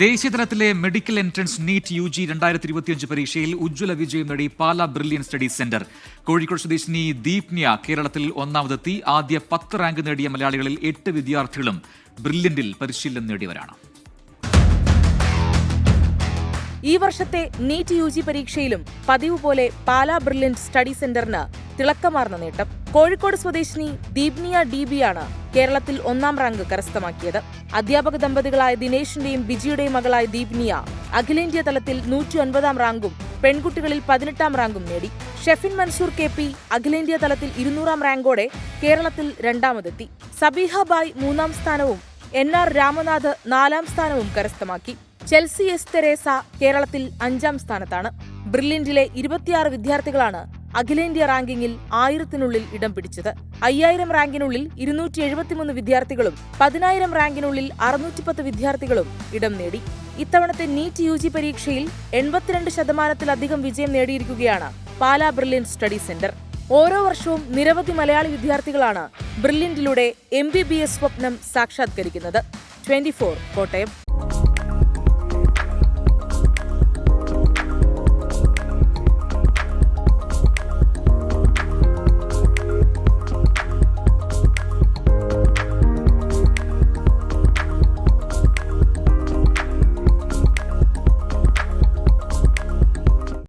ദേശീയതലത്തിലെ medical entrance NEET UG 2025 പരീക്ഷയിൽ ഉജ്ജ്വല വിജയം നേടി Pala brilliant studies centre. Kozhikode സ്വദേശിനി ദീപ്നിയ കേരളത്തിൽ ഒന്നാമതെത്തി. ആദ്യ 10 റാങ്ക് നേടിയ മലയാളികളിൽ 8 വിദ്യാർത്ഥികളും ബ്രില്യന്റിൽ പരിശീലനം നേടിയവരാണ്. ഈ വർഷത്തെ നീറ്റ് UG പരീക്ഷയിലും പതിവ് പോലെ പാലാ ബ്രില്യൻ സ്റ്റഡി സെന്ററിന് തിളക്കമാർന്ന നേട്ടം. കോഴിക്കോട് സ്വദേശിനി ദീപ്നിയ DB-യാണ് കേരളത്തിൽ 1-ാം റാങ്ക് കരസ്ഥമാക്കിയത്. അധ്യാപക ദമ്പതികളായ ദിനേശിന്റെയും ബിജിയുടെയും മകളായ ദീപ്നിയ അഖിലേന്ത്യാ തലത്തിൽ 109-ാം റാങ്കും പെൺകുട്ടികളിൽ 18-ാം റാങ്കും നേടി. ഷെഫിൻ മൻസൂർ KP അഖിലേന്ത്യാ തലത്തിൽ 200-ാം റാങ്കോടെ കേരളത്തിൽ 2ാമതെത്തി. സബീഹ ബായ് 3-ാം സ്ഥാനവും NR രാമനാഥ് 4-ാം സ്ഥാനവും കരസ്ഥമാക്കി. ചെൽസി എസ് തെരേസ കേരളത്തിൽ 5-ാം സ്ഥാനത്താണ്. ബ്രില്യന്റിലെ 26 വിദ്യാർത്ഥികളാണ് അഖിലേന്ത്യാ റാങ്കിങ്ങിൽ 1000-നുള്ളിൽ ഇടം പിടിച്ചത്. 5000 റാങ്കിനുള്ളിൽ 273 വിദ്യാർത്ഥികളും 10000 റാങ്കിനുള്ളിൽ 610 വിദ്യാർത്ഥികളും ഇടം നേടി. ഇത്തവണത്തെ നീറ്റ് UG പരീക്ഷയിൽ 82% വിജയം നേടിയിരിക്കുകയാണ് പാലാ ബ്രില്യൻ സ്റ്റഡി സെന്റർ. ഓരോ വർഷവും നിരവധി മലയാളി വിദ്യാർത്ഥികളാണ് ബ്രില്യന്റിലൂടെ MBBS സ്വപ്നം സാക്ഷാത്കരിക്കുന്നത്. 24 കോട്ടയം.